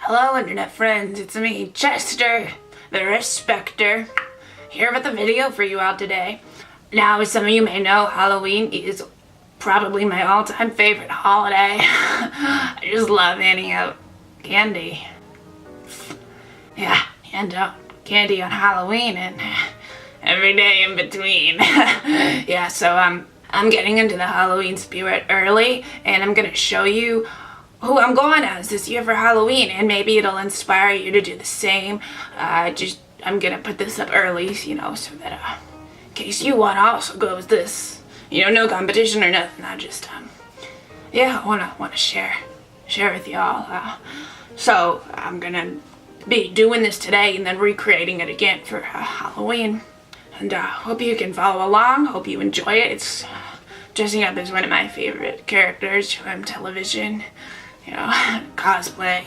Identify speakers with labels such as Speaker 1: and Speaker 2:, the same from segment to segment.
Speaker 1: Hello internet friends, it's me, Chester, the Respecter, here with a video for you all today. Now, as some of you may know, Halloween is probably my all-time favorite holiday. I just love handing out candy. Yeah, hand out candy on Halloween and every day in between. Yeah, so I'm getting into the Halloween spirit early, and I'm gonna show you who I'm going as this year for Halloween, and maybe it'll inspire you to do the same. I'm gonna put this up early, so that in case you want to also go as this, no competition or nothing. I just I wanna share with y'all. So I'm gonna be doing this today and then recreating it again for Halloween, and hope you can follow along. Hope you enjoy it. It's dressing up as one of my favorite characters from television. Cosplay.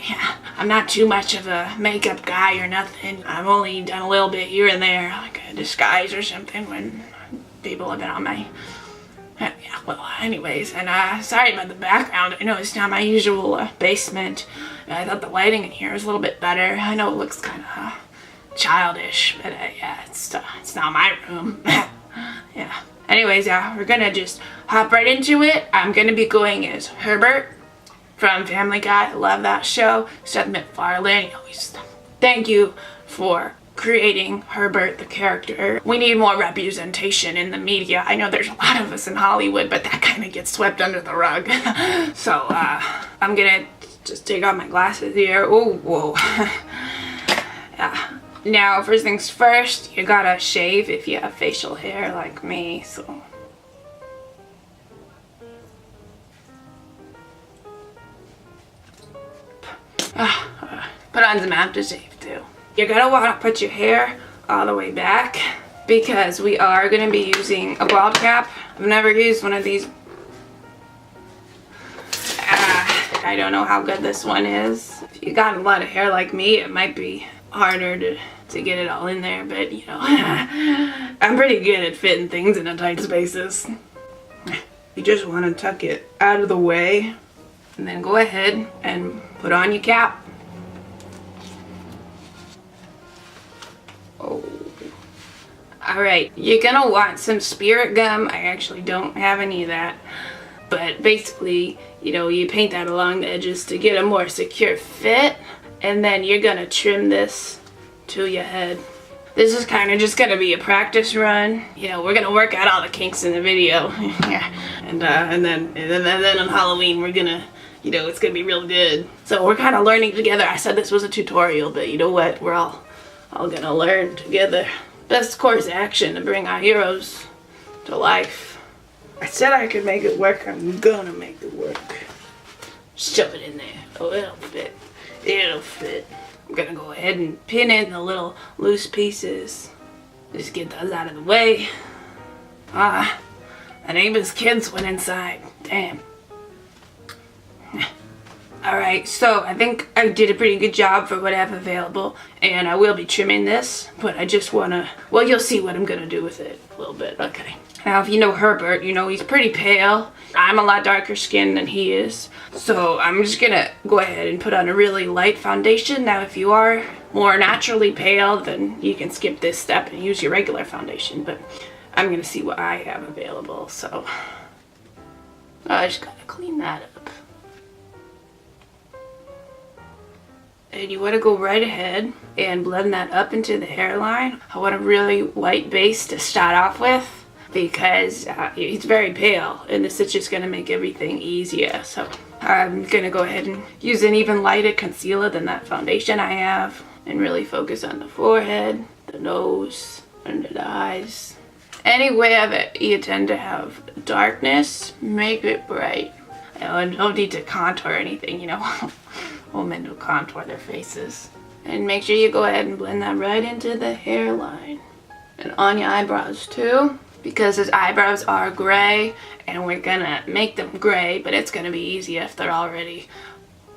Speaker 1: I'm not too much of a makeup guy or nothing. I've only done a little bit here and there, like a disguise or something when people have been on my... anyways, and sorry about the background. I know it's not my usual basement. I thought the lighting in here was a little bit better. I know it looks kind of childish, but it's not my room. Yeah. Anyways, we're gonna just hop right into it. I'm gonna be going as Herbert from Family Guy. I love that show. Seth MacFarlane. Thank you for creating Herbert the character. We need more representation in the media. I know there's a lot of us in Hollywood, but that kind of gets swept under the rug. So I'm gonna just take off my glasses here. Oh, whoa. Yeah. Now, first things first, you gotta shave if you have facial hair like me. So put on some aftershave too. You're gonna want to put your hair all the way back because we are gonna be using a bald cap. I've never used one of these. I don't know how good this one is. If you got a lot of hair like me, it might be harder to get it all in there, but I'm pretty good at fitting things into tight spaces. You just want to tuck it out of the way and then go ahead and put on your cap. Oh. Alright, you're gonna want some spirit gum. I actually don't have any of that. But basically, you paint that along the edges to get a more secure fit. And then you're gonna trim this to your head. This is kind of just gonna be a practice run. We're gonna work out all the kinks in the video. Yeah. And then on Halloween we're gonna it's gonna be real good. So we're kind of learning together. I said this was a tutorial, but you know what? We're all gonna learn together. Best course of action to bring our heroes to life. I said I could make it work. I'm gonna make it work. Shove it in there. Oh, it'll fit. It'll fit. I'm gonna go ahead and pin in the little loose pieces. Just get those out of the way. The neighbor's kids went inside. Damn. Alright, so I think I did a pretty good job for what I have available, and I will be trimming this, but I just wanna, you'll see what I'm gonna do with it a little bit. Okay. Now, if you know Herbert, he's pretty pale. I'm a lot darker skinned than he is, so I'm just gonna go ahead and put on a really light foundation. Now, if you are more naturally pale, then you can skip this step and use your regular foundation, but I'm gonna see what I have available, so I just gotta clean that up. And you want to go right ahead and blend that up into the hairline. I want a really white base to start off with because he's very pale, and this is just going to make everything easier. So I'm going to go ahead and use an even lighter concealer than that foundation I have and really focus on the forehead, the nose, under the eyes. Anywhere that you tend to have darkness, make it bright. Don't need to contour anything, Women who contour their faces. And make sure you go ahead and blend that right into the hairline. And on your eyebrows too, because his eyebrows are gray, and we're gonna make them gray, but it's gonna be easier if they're already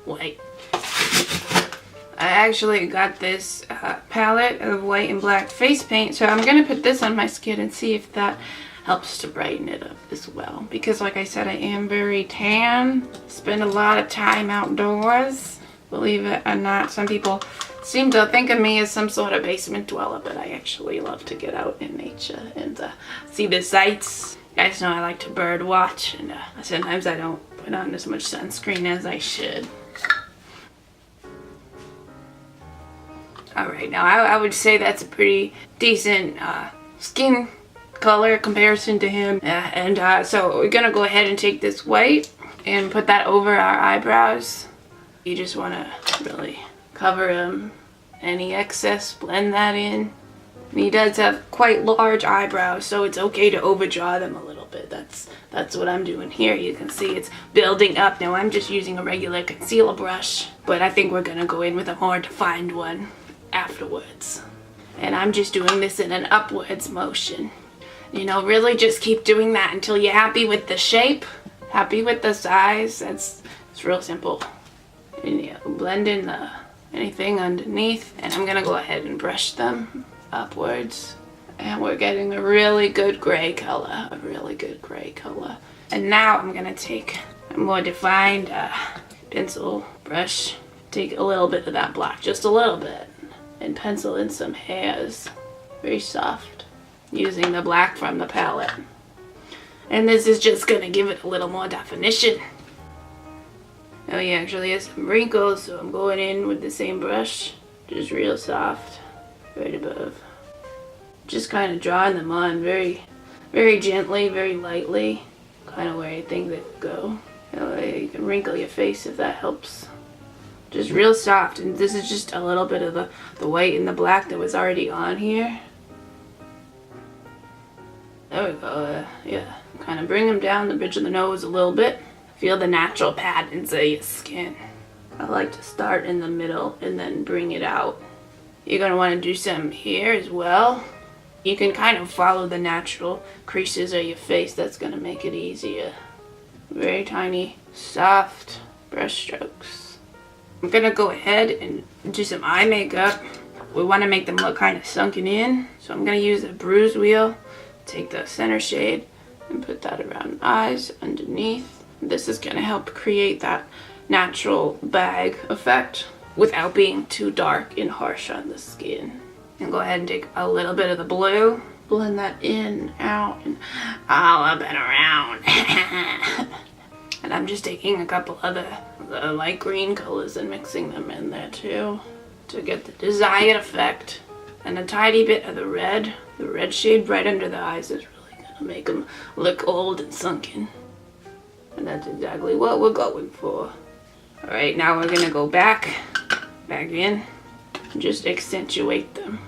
Speaker 1: white. I actually got this palette of white and black face paint, so I'm gonna put this on my skin and see if that helps to brighten it up as well. Because like I said, I am very tan, spend a lot of time outdoors. Believe it or not, some people seem to think of me as some sort of basement dweller, but I actually love to get out in nature and see the sights. You guys know I like to bird watch, and sometimes I don't put on as much sunscreen as I should. Alright, now I would say that's a pretty decent skin color comparison to him. So we're gonna go ahead and take this white and put that over our eyebrows. You just want to really cover him. Any excess, blend that in. And he does have quite large eyebrows, so it's okay to overdraw them a little bit. That's what I'm doing here. You can see it's building up. Now I'm just using a regular concealer brush, but I think we're gonna go in with a more defined one afterwards. And I'm just doing this in an upwards motion. You know, really just keep doing that until you're happy with the shape, happy with the size. It's real simple. And yeah, blend in anything underneath, and I'm gonna go ahead and brush them upwards, and we're getting a really good gray color, And now I'm gonna take a more defined pencil brush, take a little bit of that black, just a little bit, and pencil in some hairs, very soft, using the black from the palette. And this is just gonna give it a little more definition. Now he actually has some wrinkles, so I'm going in with the same brush, just real soft, right above. Just kind of drawing them on very, very gently, very lightly, kind of where I think they would go. You can wrinkle your face if that helps. Just real soft, and this is just a little bit of the white and the black that was already on here. There we go, yeah. Kind of bring them down the bridge of the nose a little bit. Feel the natural patterns of your skin. I like to start in the middle and then bring it out. You're going to want to do some here as well. You can kind of follow the natural creases of your face. That's going to make it easier. Very tiny, soft brush strokes. I'm going to go ahead and do some eye makeup. We want to make them look kind of sunken in. So I'm going to use a bruise wheel. Take the center shade and put that around the eyes underneath. This is going to help create that natural bag effect without being too dark and harsh on the skin. And go ahead and take a little bit of the blue, blend that in, out, and all up and around. And I'm just taking a couple of the light green colors and mixing them in there too to get the desired effect. And a tiny bit of the red shade right under the eyes is really going to make them look old and sunken. And that's exactly what we're going for. Alright, now we're gonna go back in, and just accentuate them.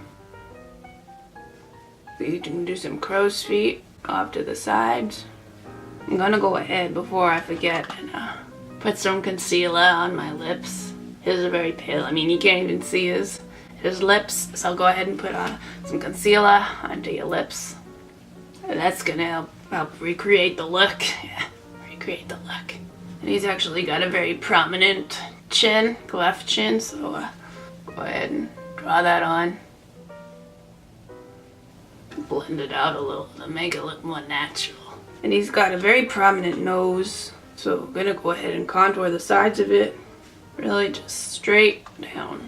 Speaker 1: You can do some crow's feet off to the sides. I'm gonna go ahead before I forget and put some concealer on my lips. His are very pale. I mean, you can't even see his lips, so I'll go ahead and put on some concealer onto your lips. And that's gonna help recreate the look. Yeah. Create the look. And he's actually got a very prominent chin, cleft chin, so go ahead and draw that on. Blend it out a little to make it look more natural. And he's got a very prominent nose, so I'm gonna go ahead and contour the sides of it, really just straight down.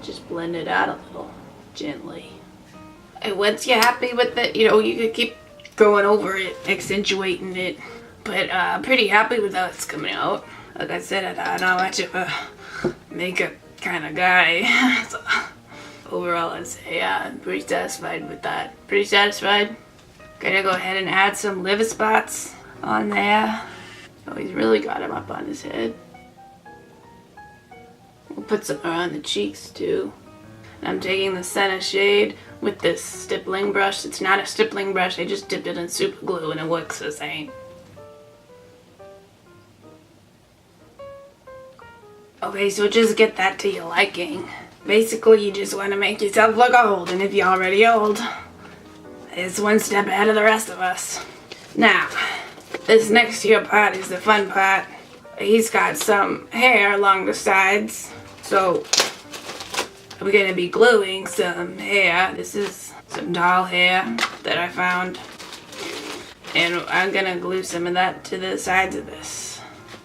Speaker 1: Just blend it out a little, gently. And once you're happy with it, you know, you can keep going over it, accentuating it, but pretty happy with how it's coming out. Like I said, I'm not much of a makeup kind of guy, so overall I'd say yeah, I'm pretty satisfied with that. Pretty satisfied. Gonna go ahead and add some liver spots on there. Oh, he's really got him up on his head. We'll put some around the cheeks too. And I'm taking the center shade with this stippling brush. It's not a stippling brush, I just dipped it in super glue and it works the same. Okay, so just get that to your liking. Basically, you just want to make yourself look old, and if you're already old, it's one step ahead of the rest of us. Now, this next here part is the fun part. He's got some hair along the sides, so we're going to be gluing some hair. This is some doll hair that I found, and I'm going to glue some of that to the sides of this.